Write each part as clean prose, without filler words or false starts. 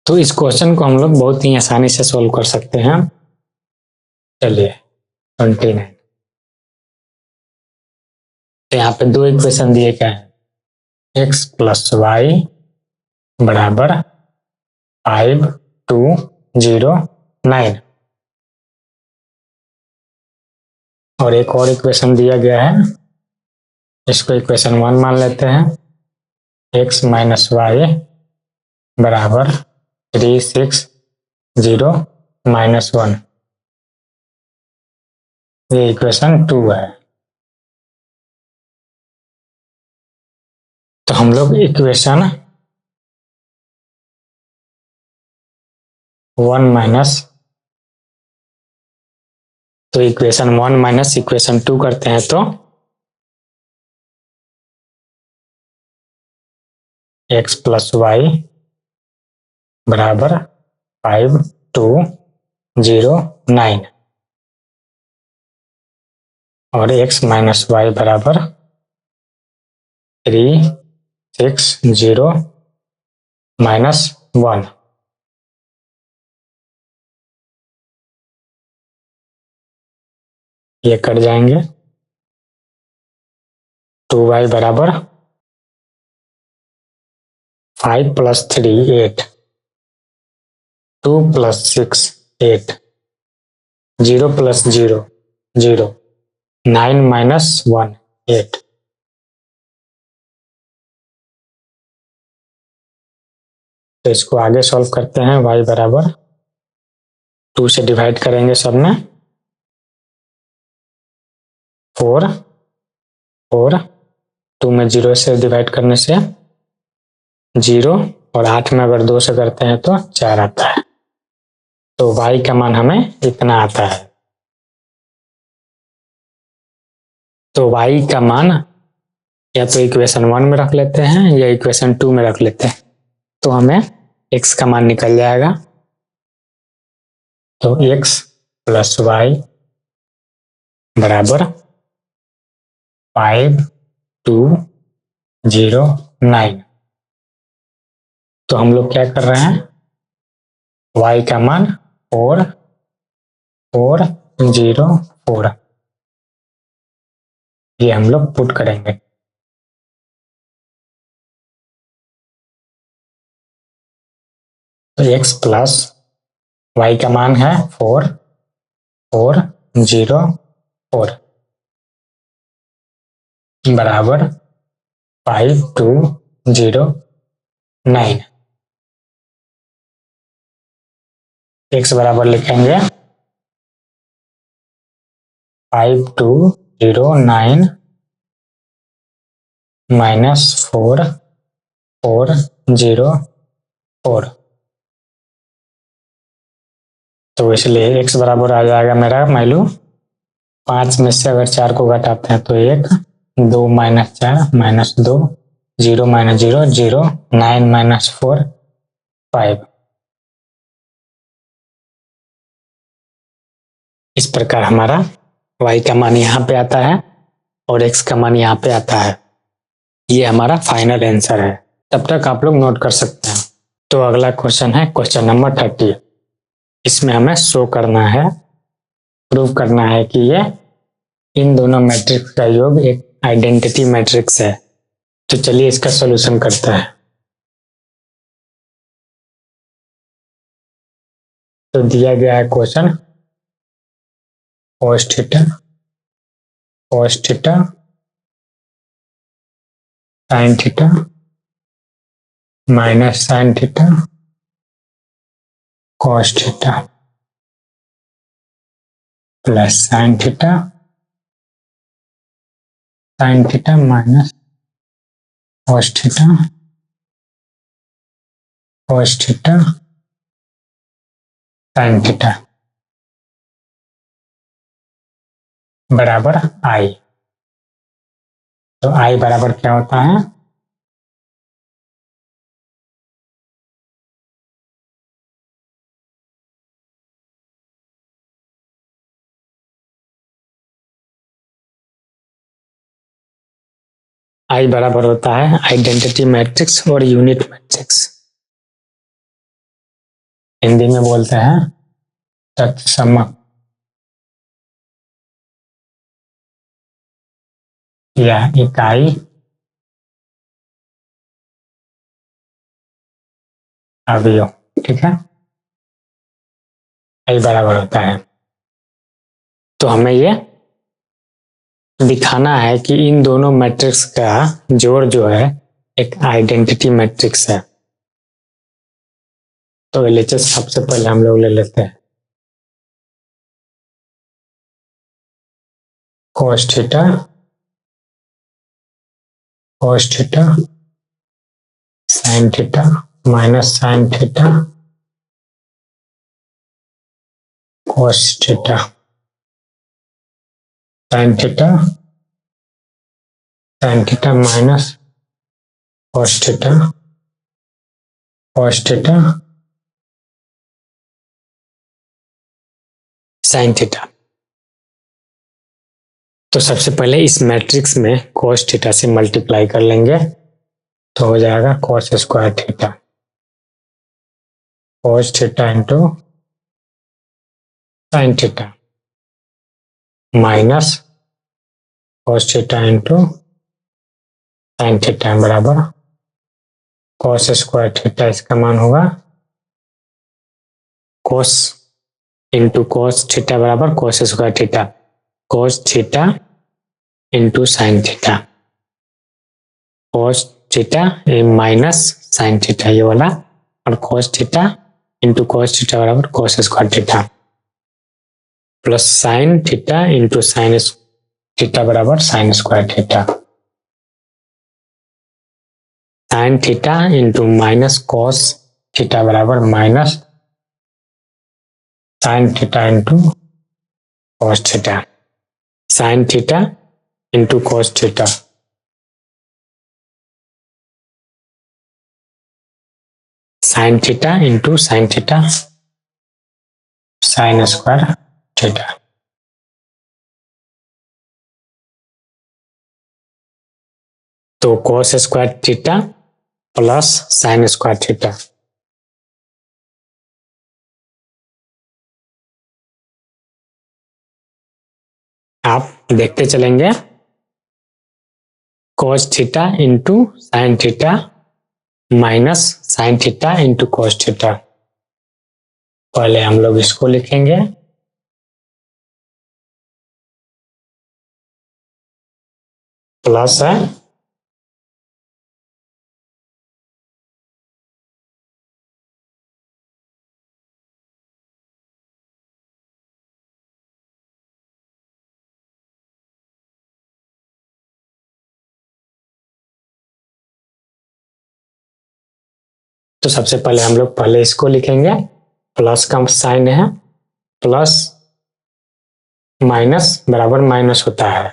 तो इस क्वेश्चन को हम लोग बहुत ही आसानी से सोल्व कर सकते हैं। चलिए 29, तो यहाँ पे दो इक्वेशन दिए गए हैं, x प्लस वाई बराबर 5 2 0 9, और एक और इक्वेशन दिया गया है, इसको इक्वेशन 1 मान लेते हैं, x माइनस वाई बराबर 3 6 0 माइनस 1, ये इक्वेशन 2 है। तो हम लोग इक्वेशन 1 माइनस, तो इक्वेशन 1 माइनस इक्वेशन 2 करते हैं तो x प्लस वाई बराबर 5 2 0 9, और x माइनस वाई बराबर 3 6 0 माइनस 1। ये कट जाएंगे, 2y बराबर 5 प्लस 3 8, 2 प्लस 6 8, 0 प्लस 0 0, 9 माइनस 1 8। तो इसको आगे सॉल्व करते हैं, y बराबर 2 से डिवाइड करेंगे सब में, 4 4, 2 में 0 से डिवाइड करने से 0, और 8 में अगर 2 से करते हैं तो 4 आता है। तो y का मान हमें इतना आता है। तो y का मान या तो इक्वेशन 1 में रख लेते हैं या इक्वेशन 2 में रख लेते हैं, तो हमें x का मान निकल जाएगा। तो x प्लस वाई बराबर 5 2 0 9। तो हम लोग क्या कर रहे हैं, y का मान 4 4 0 4, ये हम लोग पुट करेंगे। तो x प्लस y का मान है 4 4 0 4 बराबर 5 2 0 9। x बराबर लिखेंगे 5 2 0 9 माइनस 4 4 0 4। तो इसलिए x बराबर आ जाएगा मेरा वैल्यू 5 में से अगर 4 को घटाते हैं तो 1, 2 माइनस 4 माइनस 2, 0 माइनस 0 0, 9 माइनस 4 5। इस प्रकार हमारा y का मान यहाँ पे आता है और x का मान यहाँ पे आता है। ये हमारा फाइनल आंसर है। तब तक आप लोग नोट कर सकते हैं। तो अगला क्वेश्चन है क्वेश्चन नंबर 30। इसमें हमें शो करना है, प्रूव करना है कि ये इन दोनों मैट्रिक्स का योग एक आइडेंटिटी मैट्रिक्स है। तो चलिए इसका सॉल्यूशन करते हैं। तो दिया गया है question cos theta sin theta minus sin theta cos theta plus sin theta minus cos theta sin theta बराबर i। तो i बराबर क्या होता है, i बराबर होता है आइडेंटिटी मैट्रिक्स और यूनिट मैट्रिक्स। हिंदी में बोलते हैं तत्समक या इकाई अवयव। ठीक है, यही बराबर होता है। तो हमें ये दिखाना है कि इन दोनों मैट्रिक्स का जोड़ जो है एक आइडेंटिटी मैट्रिक्स है। तो एलएचएस सबसे पहले हम लोग ले लेते हैं cos theta sin theta minus sin theta cos theta sin theta minus cos theta sin theta. तो सबसे पहले इस मैट्रिक्स में cos थीटा से मल्टीप्लाई कर लेंगे तो हो जाएगा cos square theta, cos theta into sin theta minus cos theta into sin theta बराबर cos स्क्वायर थीटा। इसका मान होगा cos इंटू cos थीटा बराबर cos square theta, cos theta into sine theta, cos theta minus sine theta ये वाला, और cos theta into cos theta बराबर cos square theta plus sine theta into sine theta बराबर sine square theta, sine theta into minus cos theta बराबर minus sine theta into cos theta, sine theta into cos theta sine theta into sine theta sine square theta. तो cos square theta plus sign square theta, आप देखते चलेंगे cos theta into sine theta minus sine theta into cos theta. पहले हम लोग इसको लिखेंगे plus है तो सबसे पहले हम लोग पहले इसको लिखेंगे, प्लस का साइन है, प्लस माइनस बराबर माइनस होता है,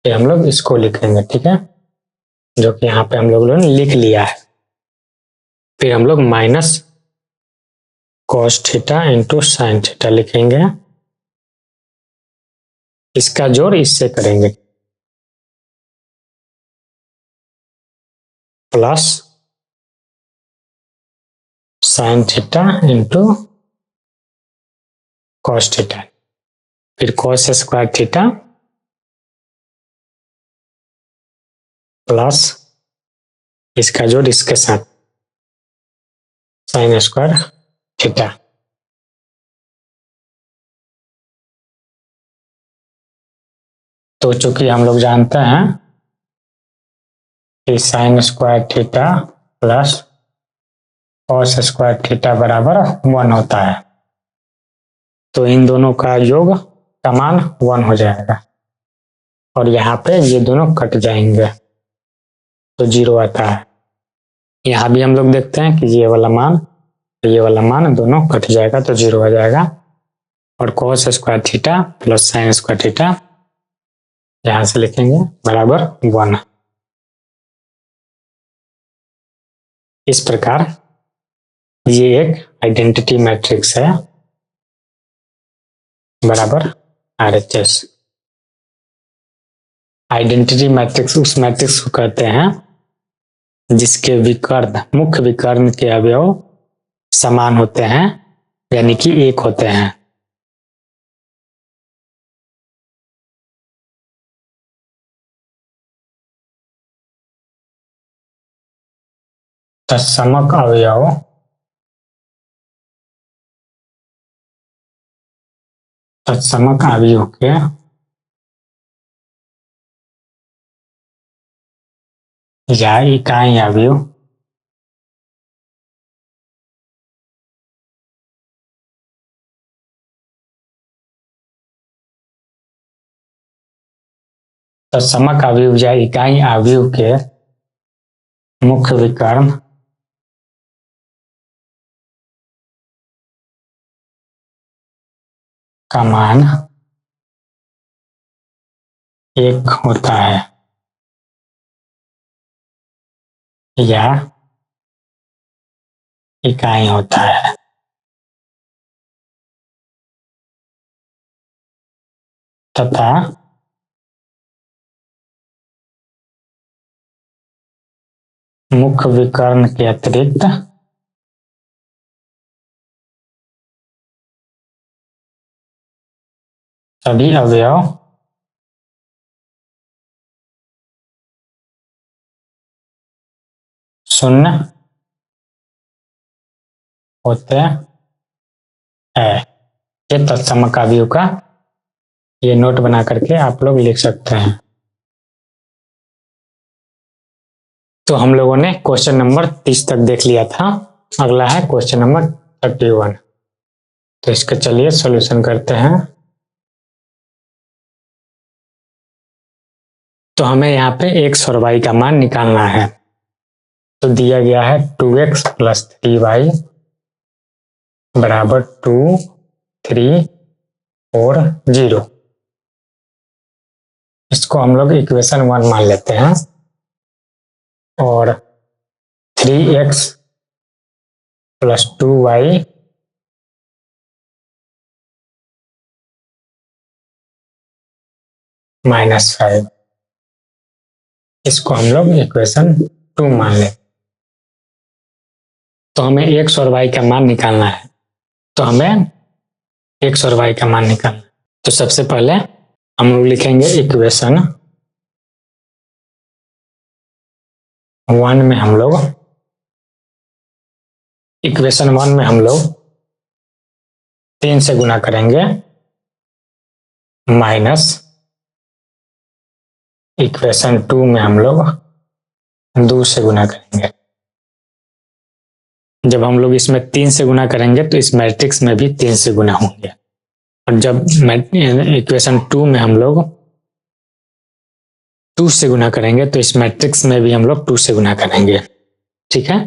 फिर हम लोग इसको लिखेंगे। ठीक है, जो कि यहाँ पे हम लोगों ने लिख लिया है। फिर हम लोग minus cos theta into sine theta लिखेंगे, इसका जोड़ इससे करेंगे, plus sine theta into cos theta, फिर cos स्क्वायर थीटा प्लस इसका जोड़ इसके साथ साइन स्क्वायर थीटा। तो चूंकि हम लोग जानते हैं कि sign square theta plus cos square theta बराबर 1 होता है, तो इन दोनों का योग का मान 1 हो जाएगा और यहाँ पे ये दोनों कट जाएंगे तो 0 आता है। यहाँ भी हम लोग देखते हैं कि ये वाला मान दोनों कट जाएगा तो 0 हो जाएगा, और cos square theta plus sign square theta यहाँ से लिखेंगे बराबर 1। इस प्रकार ये एक आइडेंटिटी मैट्रिक्स है बराबर RHS। आइडेंटिटी मैट्रिक्स उस मैट्रिक्स को कहते हैं जिसके विकर्ण मुख्य विकर्ण के अवयव समान होते हैं यानी कि 1 होते हैं। तत्समक अवयव तत्समक अवयव के या इकाई अवयव तत्समक अवयव या इकाई अवयव के मुख्य विकर्ण का मान 1 होता है या इकाई होता है। तथा मुख्य विकर्ण के अतिरिक्त सभी अवयव शून्य होते हैं। ये तत्समक अवयव का ये नोट बना करके आप लोग लिख सकते हैं। तो हम लोगों ने क्वेश्चन नंबर 30 तक देख लिया था। अगला है क्वेश्चन नंबर 31। तो इसका चलिए सॉल्यूशन करते हैं। तो हमें यहाँ पे x और y का मान निकालना है। तो दिया गया है 2x + 3y बराबर 2, 3 और 0। इसको हम लोग इक्वेशन 1 मान लेते हैं। और 3x + 2y - 5 इसको हम लोग इक्वेशन 2 मान लें। तो हमें x और y का मान निकालना है। तो हमें x और y का मान निकालना है। तो सबसे पहले हम लोग लिखेंगे इक्वेशन 1 में हम लोग इक्वेशन 1 में हम लोग 3 से गुना करेंगे माइनस इक्वेशन 2 में हम लोग 2 से गुना करेंगे। जब हम लोग इसमें 3 से गुना करेंगे तो इस मैट्रिक्स में भी 3 से गुना होंगे। और जब इक्वेशन 2 में हम लोग 2 से गुना करेंगे तो इस मैट्रिक्स में भी हम लोग 2 से गुना करेंगे। ठीक है।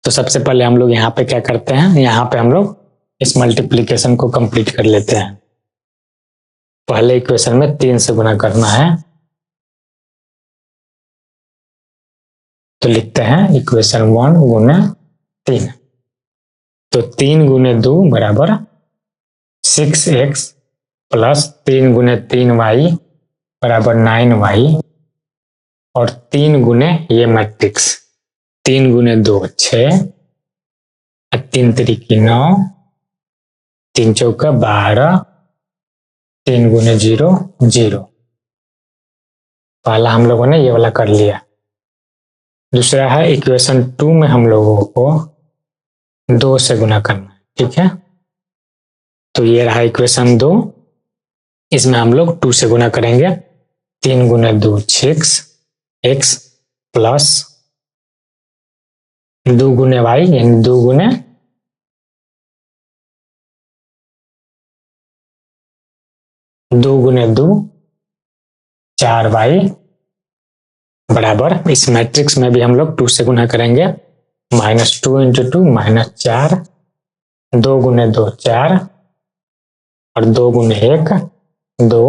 तो सबसे पहले हम लोग यहाँ पे क्या करते हैं, यहाँ पे हम लोग इस मल्टीप्लिकेशन को कंप्लीट कर लेते हैं। पहले इक्वेशन में 3 से गुना करना है। तो लिखते हैं इक्वेशन 1 गुने 3। तो 3 गुने 2 बराबर 6x प्लस 3 गुने 3y बराबर 9y और 3 गुने ये मैट्रिक्स 3 गुने 2 6 और 3 त्रिकी 9 3 चौका 12 3 गुने 0 0। पहला हम लोगों ने ये वाला कर लिया। दूसरा है इक्वेशन 2 में हम लोगों को 2 से गुना करना है। ठीक है। तो ये रहा इक्वेशन 2। इसमें हम लोग 2 से गुना करेंगे। 3 गुने 2 6 x प्लस 2 गुने y यानी 2 गुने 2 4y बराबर इस मैट्रिक्स में भी हम लोग 2 से गुना करेंगे। -2 × 2 -4 2 गुने 2 4 और 2 गुने 1 2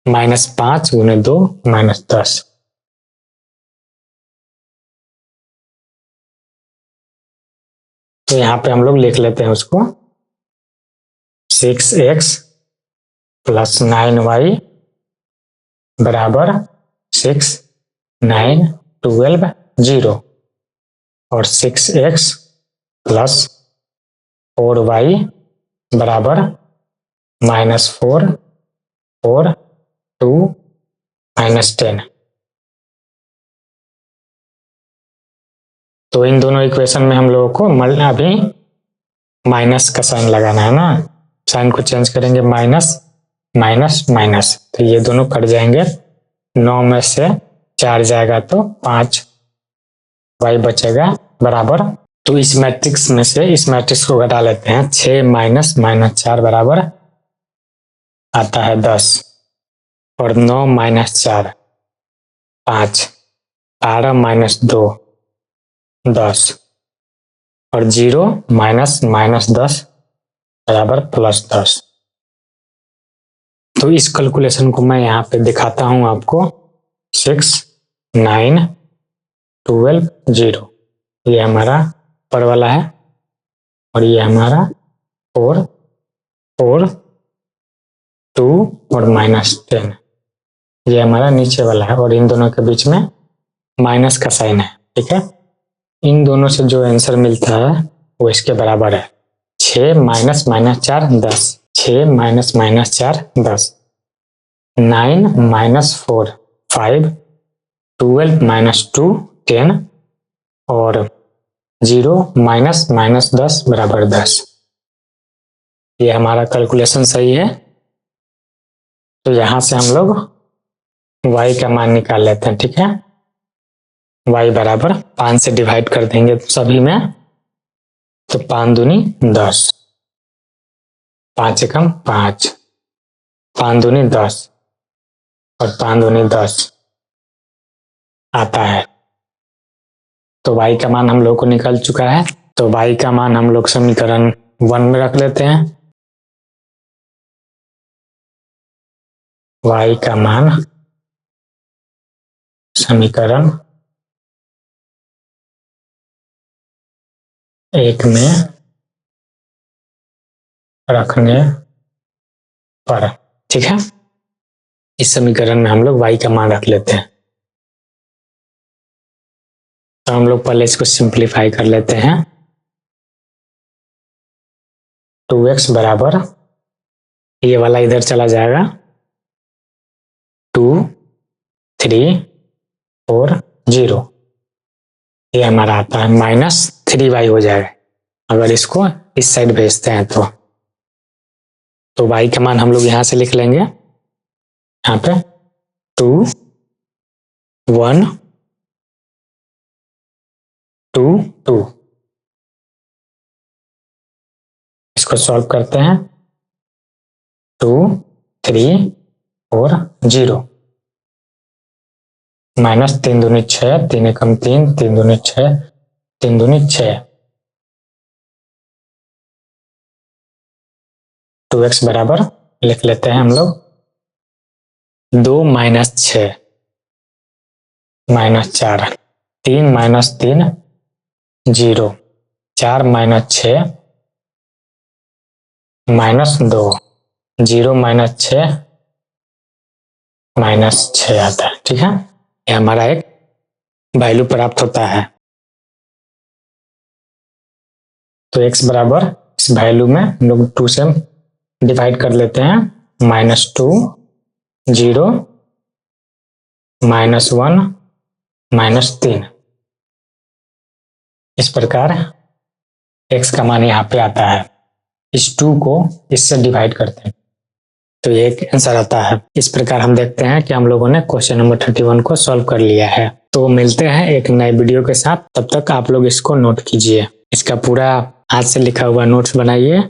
-5 गुने 2 -10। तो यहाँ पे हम लोग लिख लेते हैं उसको 6x + 9y बराबर 6 9 12 0 और 6x प्लस 4y बराबर -4 4 2 -10। तो इन दोनों इक्वेशन में हम लोगों को अभी माइनस का साइन लगाना है ना, साइन को चेंज करेंगे, माइनस माइनस माइनस, तो ये दोनों कट जाएंगे, 9 में से 4 जाएगा तो 5 y बचेगा बराबर। तो इस मैट्रिक्स में से इस मैट्रिक्स को घटा लेते हैं, 6 माइनस -4 बराबर आता है 10 और 9 माइनस 4 5, 12 माइनस 2 10 और 0 माइनस -10 बराबर +10। तो इस कैलकुलेशन को मैं यहाँ पे दिखाता हूँ आपको, 6 9 12 0, ये हमारा ऊपर वाला है और ये हमारा 4 4 2 और -10, ये हमारा नीचे वाला है और इन दोनों के बीच में माइनस का साइन है। ठीक है, इन दोनों से जो आंसर मिलता है वो इसके बराबर है, 6 माइनस -4 10, 6 माइनस -4 10, 9 माइनस 4 5, 12 माइनस 2 10 और 0 माइनस -10 बराबर 10। ये हमारा कैलकुलेशन सही है। तो यहाँ से हम लोग y का मान निकाल लेते हैं। ठीक है, y बराबर 5 से डिवाइड कर देंगे सभी में, तो 5 दूनी 10, 5 एकम 5, 5 दूनी 10 और 5 दूनी 10 आता है। तो y का मान हम लोग को निकल चुका है। तो y का मान हम लोग समीकरण 1 में रख लेते हैं। y का मान समीकरण 1 में रखने पर, ठीक है, इस समीकरण में हम लोग y का मान रख लेते हैं। तो हम लोग पहले इसको सिंप्लीफाई कर लेते हैं। 2x बराबर, ये वाला इधर चला जाएगा, 2 3 4 0, ये हमारा आता है -3y हो जाएगा अगर इसको इस साइड भेजते हैं तो y का मान हम लोग यहाँ से लिख लेंगे, यहाँ पे 2 1 2 2, इसको सॉल्व करते हैं, 2 3 4 0, -3 दूनी 6, 3 एकम 3, 3 दूनी 6, 3 दूनी 6, 2x बराबर लिख लेते हैं हम लोग, 2 माइनस 6 -4, 3 माइनस 3 0, 4 माइनस 6 -2, 0 माइनस 6 -6 आता है। ठीक है, ये हमारा एक वैल्यू प्राप्त होता है। तो x बराबर इस वैल्यू में हम लोग 2 से डिवाइड कर लेते हैं, -2 0 -1 -3, इस प्रकार x का मान यहाँ पे आता है। इस 2 को इससे डिवाइड करते हैं तो ये एक आंसर आता है। इस प्रकार हम देखते हैं कि हम लोगों ने क्वेश्चन नंबर 31 को सॉल्व कर लिया है। तो मिलते हैं एक नए वीडियो के साथ, तब तक आप लोग इसको नोट कीजिए, इसका पूरा हाथ से लिखा हुआ नोट्स बनाइए